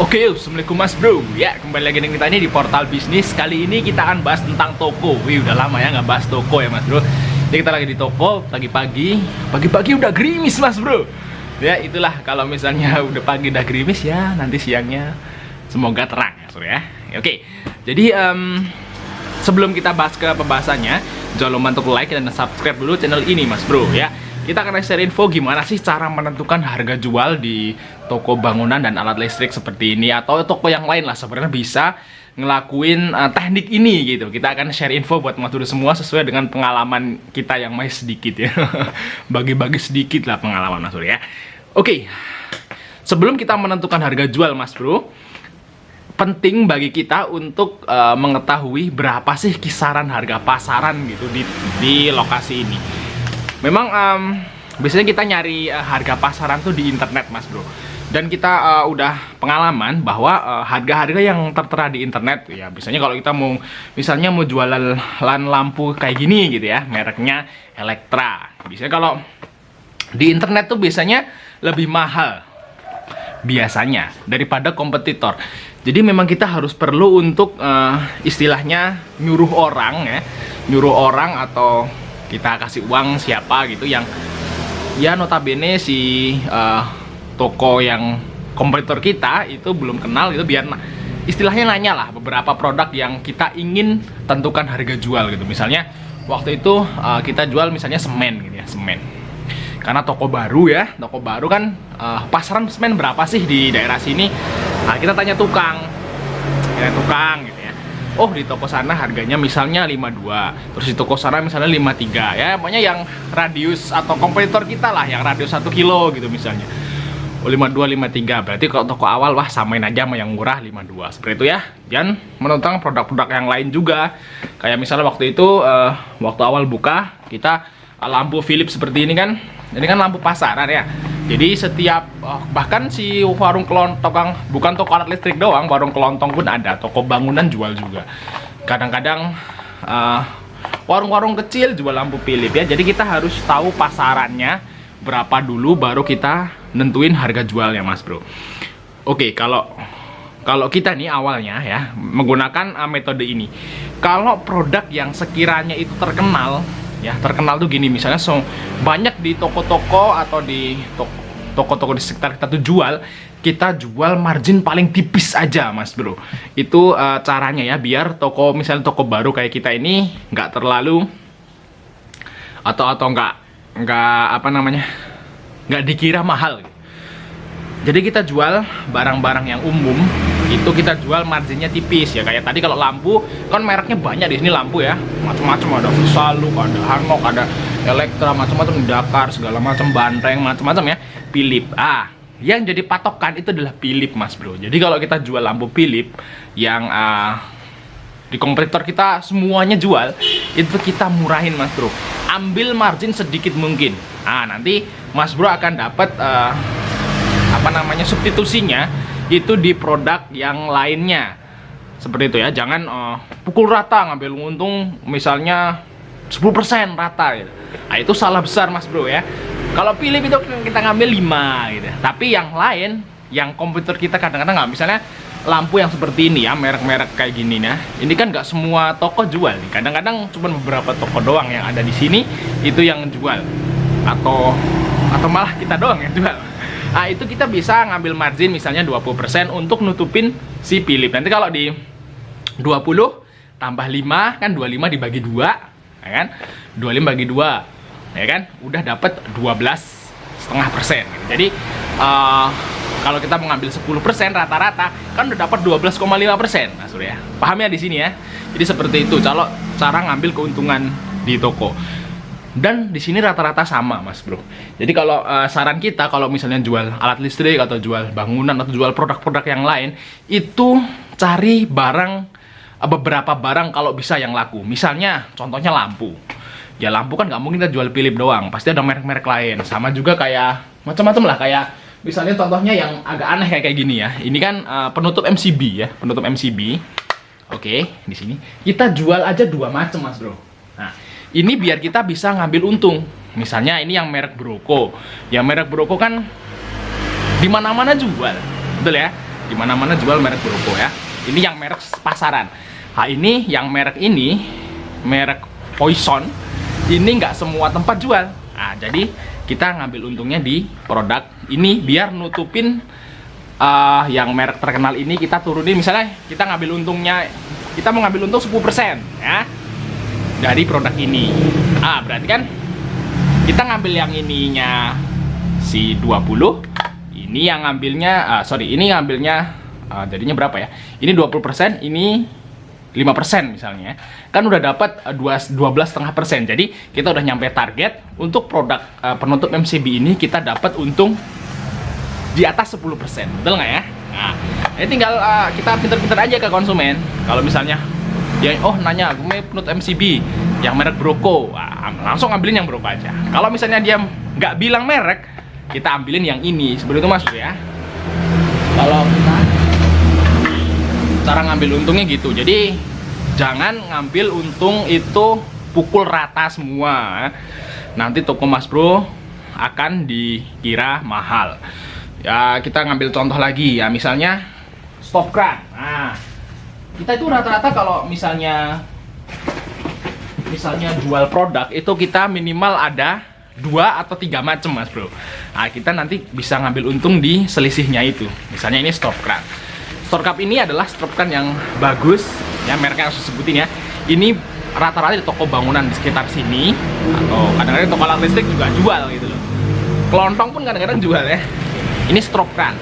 Oke, assalamualaikum mas bro. Ya, kembali lagi dengan kita ini di Portal Bisnis. Kali ini kita akan bahas tentang toko. Wih, udah lama ya nggak bahas toko ya mas bro. Jadi kita lagi di toko, pagi-pagi udah gerimis mas bro. Ya, itulah kalau misalnya udah pagi udah gerimis ya, nanti siangnya semoga terang ya bro ya. Oke, jadi sebelum kita bahas ke pembahasannya, jangan lupa untuk like dan subscribe dulu channel ini mas bro ya. Kita akan share info gimana sih cara menentukan harga jual di toko bangunan dan alat listrik seperti ini, atau toko yang lain lah sebenarnya bisa ngelakuin teknik ini gitu. Kita akan share info buat mas bro semua sesuai dengan pengalaman kita yang masih sedikit ya. Bagi-bagi sedikit lah pengalaman mas bro ya. Oke, sebelum kita menentukan harga jual mas bro, penting bagi kita untuk mengetahui berapa sih kisaran harga pasaran gitu di lokasi ini. Memang biasanya kita nyari harga pasaran tuh di internet mas bro. Dan kita udah pengalaman bahwa harga-harga yang tertera di internet ya, biasanya kalau kita mau misalnya mau jualan lampu kayak gini gitu ya, mereknya Elektra. Biasanya kalau di internet tuh biasanya lebih mahal biasanya daripada kompetitor. Jadi memang kita harus perlu untuk istilahnya nyuruh orang atau kita kasih uang siapa gitu yang ya notabene si toko yang kompetitor kita itu belum kenal gitu, biar istilahnya nanya lah beberapa produk yang kita ingin tentukan harga jual gitu. Misalnya waktu itu kita jual misalnya semen gitu ya, semen. Karena toko baru kan pasaran semen berapa sih di daerah sini? Nah, kita tanya tukang gitu ya. Oh, di toko sana harganya misalnya 52, terus di toko sana misalnya 53 ya, pokoknya yang radius atau kompetitor kita lah yang radius 1 kilo gitu misalnya. Oh, 52, 53, berarti kalau toko awal wah samain aja sama yang murah 52, seperti itu ya. Dan menentang produk-produk yang lain juga, kayak misalnya waktu itu waktu awal buka kita lampu Philips seperti ini kan lampu pasaran ya. Jadi setiap bahkan si warung kelontong, bukan toko alat listrik doang, warung kelontong pun ada, toko bangunan jual juga. Kadang-kadang warung-warung kecil jual lampu Philips ya. Jadi kita harus tahu pasarannya berapa dulu baru kita nentuin harga jualnya mas bro. Oke, kalau kita nih awalnya ya menggunakan metode ini, kalau produk yang sekiranya itu terkenal ya, terkenal tuh gini, misalnya banyak di toko-toko atau di toko-toko di sekitar kita tuh jual, kita jual margin paling tipis aja mas bro. Itu caranya ya, biar toko misalnya toko baru kayak kita ini nggak terlalu atau nggak apa namanya, nggak dikira mahal. Jadi kita jual barang-barang yang umum itu kita jual marginnya tipis ya. Kayak tadi kalau lampu kan mereknya banyak di sini lampu ya, macam-macam, ada Visalux, ada Hanok, ada Elektra, macam-macam, Dakar, segala macam, Banteng, macam-macam ya, Philips. Yang jadi patokan itu adalah Philips mas bro. Jadi kalau kita jual lampu Philips yang di kompetitor kita semuanya jual, itu kita murahin mas bro, ambil margin sedikit mungkin. Nanti mas bro akan dapat apa namanya, substitusinya itu di produk yang lainnya, seperti itu ya. Jangan pukul rata ngambil untung misalnya 10% rata gitu. Itu salah besar mas bro ya. Kalau Philips itu kita ngambil 5 gitu. Tapi yang lain, yang komputer kita kadang-kadang nggak, misalnya lampu yang seperti ini ya, merek-merek kayak gini nah, ini kan nggak semua toko jual nih. Kadang-kadang cuma beberapa toko doang yang ada di sini itu yang jual, atau malah kita doang yang jual. Itu kita bisa ngambil margin misalnya 20% untuk nutupin si Philips. Nanti kalau di 20 tambah 5 kan 25 dibagi 2 ya kan, 25 bagi 2 ya kan, udah dapat 12,5%. Jadi kalau kita mengambil 10% rata-rata kan udah dapat 12,5%. Nah sudah ya, paham ya di sini ya. Jadi seperti itu kalau cara ngambil keuntungan di toko. Dan di sini rata-rata sama mas bro. Jadi kalau saran kita kalau misalnya jual alat listrik atau jual bangunan atau jual produk-produk yang lain, itu cari beberapa barang kalau bisa yang laku. Misalnya contohnya lampu ya, lampu kan nggak mungkin kita jual Philips doang, pasti ada merek-merek lain. Sama juga kayak macam-macam lah, kayak misalnya contohnya yang agak aneh kayak gini ya. Ini kan penutup MCB ya, penutup MCB. Oke, di sini kita jual aja 2 macam mas bro. Nah ini biar kita bisa ngambil untung. Misalnya ini yang merek Broko. Yang merek Broko kan di mana-mana jual, betul ya? di mana-mana jual merek Broco ya. Ini yang merek pasaran. Nah, ini yang merek ini, merek Poison, ini nggak semua tempat jual. Nah, jadi kita ngambil untungnya di produk ini biar nutupin yang merek terkenal ini. Kita turunin, misalnya kita ngambil untungnya, kita mau ngambil untung 10% ya dari produk ini. Berarti kan kita ngambil yang ininya si 20, ini yang ngambilnya ini ngambilnya jadinya berapa ya? Ini 20%, ini 5% misalnya. Kan udah dapat 12,5%. Jadi kita udah nyampe target. Untuk produk penutup MCB ini kita dapat untung di atas 10%. Betul nggak ya? Nah, ini tinggal kita pinter-pinter aja ke konsumen. Kalau misalnya dia nanya, gue penutup MCB yang merek Broco, langsung ambilin yang Broco aja. Kalau misalnya dia nggak bilang merek, kita ambilin yang ini. Seperti itu Mas ya. Kalau kita cara ngambil untungnya gitu. Jadi jangan ngambil untung itu pukul rata semua. Nanti toko Mas Bro akan dikira mahal. Ya, kita ngambil contoh lagi ya, misalnya stop kran. Nah, kita itu rata-rata kalau misalnya jual produk itu kita minimal ada 2 atau 3 macam Mas Bro. Nah, kita nanti bisa ngambil untung di selisihnya itu. Misalnya ini stop kran. Stop kran ini adalah stop kran yang bagus ya, mereknya harus sebutin ya. Ini rata-rata di toko bangunan di sekitar sini, atau kadang-kadang toko alat listrik juga jual gitu loh. Kelontong pun kadang-kadang jual ya. Ini strop kran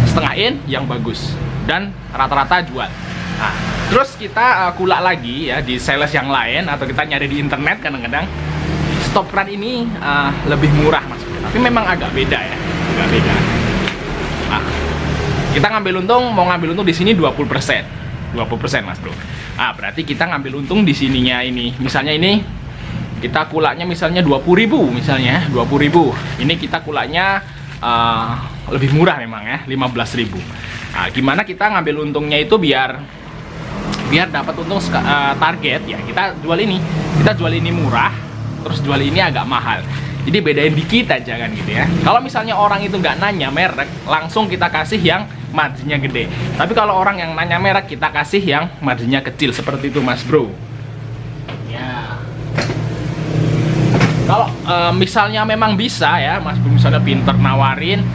setengah in yang bagus dan rata-rata jual. Nah, terus kita kulak lagi ya di sales yang lain, atau kita nyari di internet, kadang-kadang stop kran ini lebih murah Mas, tapi memang agak beda ya, agak beda. Nah, kita ngambil untung, mau ngambil untung di sini 20% Mas Bro. Nah, berarti kita ngambil untung di sininya ini. Misalnya ini kita kulaknya misalnya 20.000 misalnya, 20.000. Ini kita kulaknya lebih murah memang ya, 15.000. Nah, gimana kita ngambil untungnya itu biar dapat untung target ya. Kita jual ini murah, terus jual ini agak mahal. Jadi bedain dikit aja kan gitu ya. Kalau misalnya orang itu nggak nanya merek, langsung kita kasih yang marginnya gede. Tapi kalau orang yang nanya merek, kita kasih yang marginnya kecil. Seperti itu Mas Bro ya. Kalau misalnya memang bisa ya Mas Bro, misalnya pinter nawarin,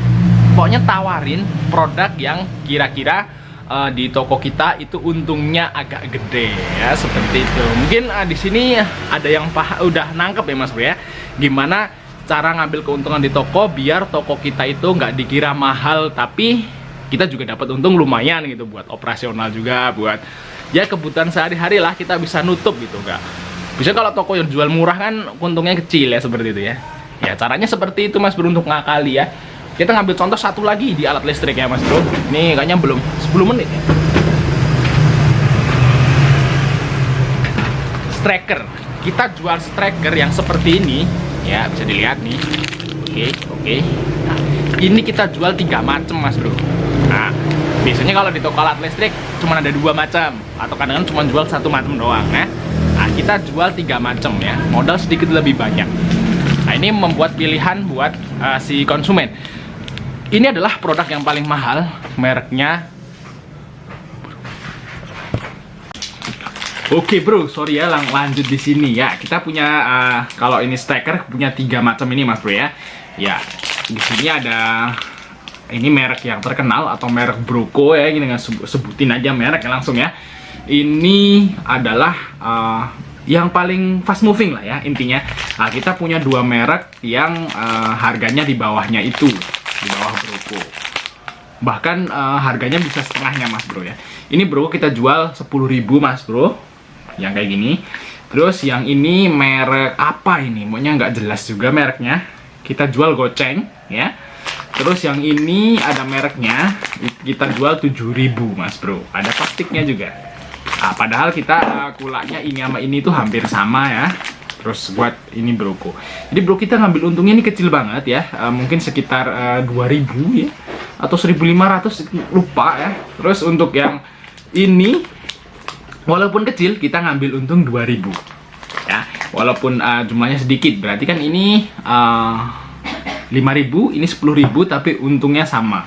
pokoknya tawarin produk yang kira-kira di toko kita itu untungnya agak gede ya, seperti itu. Mungkin di sini ada yang udah nangkep ya Mas Bro ya, gimana cara ngambil keuntungan di toko biar toko kita itu nggak dikira mahal, tapi kita juga dapat untung lumayan gitu, buat operasional juga, buat ya kebutuhan sehari-hari lah, kita bisa nutup gitu. Nggak bisa kalau toko yang jual murah kan untungnya kecil ya, seperti itu ya. Ya caranya seperti itu Mas Bro untuk ngakali ya. Kita ngambil contoh satu lagi di alat listrik ya Mas Bro. Ini kayaknya belum 10 menit ya. Striker. Kita jual striker yang seperti ini ya, bisa dilihat nih. Oke. Nah, ini kita jual 3 macam Mas Bro. Nah, biasanya kalau di toko alat listrik cuma ada 2 macam, atau kadang-kadang cuma jual 1 macam doang ya. Nah, kita jual 3 macam ya. Modal sedikit lebih banyak. Nah, ini membuat pilihan buat si konsumen. Ini adalah produk yang paling mahal, mereknya. Oke Bro, sorry ya, lanjut di sini ya. Kita punya kalau ini stacker punya 3 macam ini Mas Bro ya. Ya, di sini ada ini merek yang terkenal atau merek Broco ya, ini dengan sebutin aja mereknya langsung ya. Ini adalah yang paling fast moving lah ya intinya. Nah, kita punya 2 merek yang harganya di bawahnya itu, di bawah Broco. Bahkan harganya bisa setengahnya Mas Bro ya. Ini Broco kita jual 10.000 Mas Bro, yang kayak gini. Terus yang ini merek apa ini? Pokoknya nggak jelas juga mereknya. Kita jual goceng ya. Terus yang ini ada mereknya, kita jual 7.000 Mas Bro. Ada plastiknya juga. Nah, padahal kita kulaknya ini sama ini tuh hampir sama ya. Terus buat ini Broco. Jadi Bro kita ngambil untungnya ini kecil banget ya. Mungkin sekitar 2.000 ya, atau 1.500, lupa ya. Terus untuk yang ini walaupun kecil kita ngambil untung 2.000 ya. Walaupun jumlahnya sedikit, berarti kan ini 5.000, ini 10.000, tapi untungnya sama.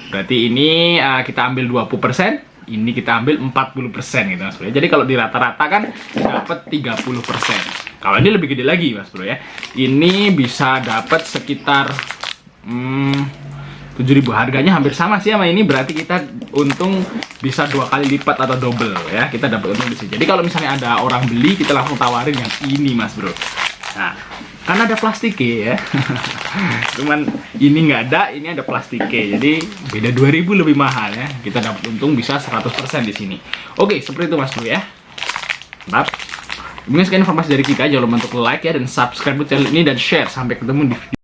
Berarti ini kita ambil 20%, ini kita ambil 40% gitu Mas Bro. Jadi kalau di rata-rata kan dapat 30%. Kalau ini lebih gede lagi Mas Bro ya. Ini bisa dapat sekitar 7.000. Harganya hampir sama sih sama ini, berarti kita untung bisa 2 kali lipat atau double ya. Kita dapat untung di sini. Jadi kalau misalnya ada orang beli, kita langsung tawarin yang ini Mas Bro. Nah, kan ada plastiknya ya. Cuman ini nggak ada, ini ada plastiknya. Jadi beda 2.000 lebih mahal ya. Kita dapat untung bisa 100% di sini. Oke, seperti itu Mas Bro ya. Mantap. Mungkin sekian informasi dari kita. Jangan lupa untuk like ya dan subscribe channel ini dan share. Sampai ketemu di video